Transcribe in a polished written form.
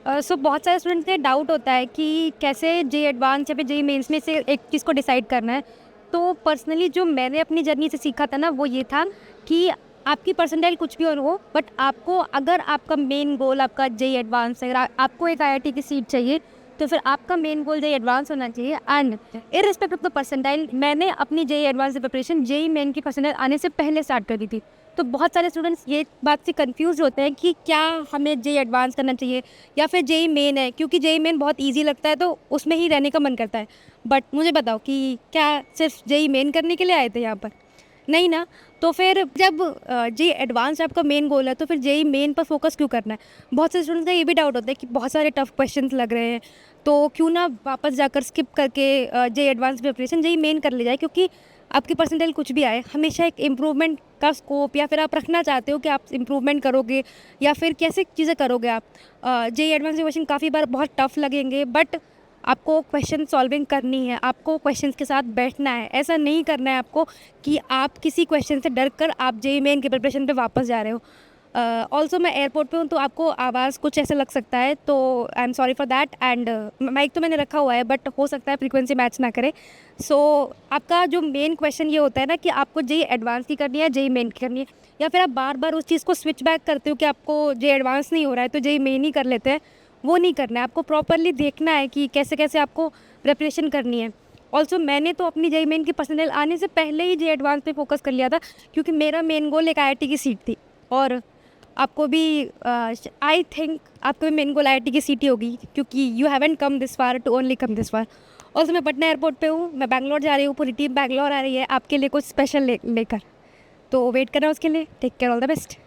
सो बहुत सारे स्टूडेंट्स के डाउट होता है कि कैसे जे एडवांस या फिर जे मेंस में से एक चीज़ को डिसाइड करना है। तो पर्सनली जो मैंने अपनी जर्नी से सीखा था ना, वो ये था कि आपकी परसेंटाइल कुछ भी और हो, बट आपको अगर आपका मेन गोल आपका जे एडवांस है, आपको एक आईआईटी की सीट चाहिए, तो फिर आपका मेन गोल जे एडवांस होना चाहिए। एंड इररिस्पेक्ट ऑफ द परसेंटाइल, मैंने अपनी जे एडवांस की प्रिपरेशन जे मेन की परसेंटाइल आने से पहले स्टार्ट कर दी थी। तो बहुत सारे स्टूडेंट्स ये बात से कंफ्यूज होते हैं कि क्या हमें जे एडवांस करना चाहिए या फिर जेई मेन है, क्योंकि जेई मेन बहुत इजी लगता है तो उसमें ही रहने का मन करता है। बट मुझे बताओ कि क्या सिर्फ जेई मेन करने के लिए आए थे यहाँ पर? नहीं ना। तो फिर जब जेई एडवांस आपका मेन गोल है, तो फिर जेई मेन पर फोकस क्यों करना है? बहुत से स्टूडेंट्स का ये भी डाउट होता है कि बहुत सारे टफ क्वेश्चंस लग रहे हैं, तो क्यों ना वापस जाकर स्किप करके JEE advance preparation JEE main कर ले जाए, क्योंकि आपकी परसेंटाइल कुछ भी आए, हमेशा एक इम्प्रूवमेंट का स्कोप या फिर आप रखना चाहते हो कि आप इम्प्रूवमेंट करोगे या फिर कैसे चीज़ें करोगे आप। जेई एडवांस के क्वेश्चन काफ़ी बार बहुत टफ लगेंगे, बट आपको क्वेश्चन सॉल्विंग करनी है, आपको क्वेश्चंस के साथ बैठना है। ऐसा नहीं करना है आपको कि आप किसी क्वेश्चन से डर कर आप जेई मेन की प्रिपरेशन पे वापस जा रहे हो। ऑल्सो मैं एयरपोर्ट पे हूँ, तो आपको आवाज़ कुछ ऐसा लग सकता है, तो I am sorry for that. And mike तो मैंने रखा हुआ है, बट हो सकता है फ्रीक्वेंसी मैच ना करे। सो आपका जो मेन क्वेश्चन ये होता है ना कि आपको जेई एडवांस की करनी है, जेई मेन की करनी है, या फिर आप बार बार उस चीज़ को स्विच बैक करते हो कि आपको जेई एडवांस नहीं हो रहा है तो जेई मेन ही कर लेते हैं। वो नहीं करना है, आपको प्रॉपरली देखना है कि कैसे कैसे आपको प्रिपरेशन करनी है। ऑल्सो मैंने तो अपनी जेई मेन की परसेंटाइल आने से पहले ही जेई एडवांस पे फोकस कर लिया था, क्योंकि मेरा मेन गोल एक आईआईटी की सीट थी। और आपको भी आई थिंक आपको भी मेन गोल आईआईटी की सीट ही होगी, क्योंकि you haven't come this far to only come this far. और मैं पटना एयरपोर्ट पे हूँ, मैं बैंगलोर जा रही हूँ, पूरी टीम बैंगलोर आ रही है आपके लिए कुछ स्पेशल लेकर। तो वेट करना उसके लिए। Take care, all the best.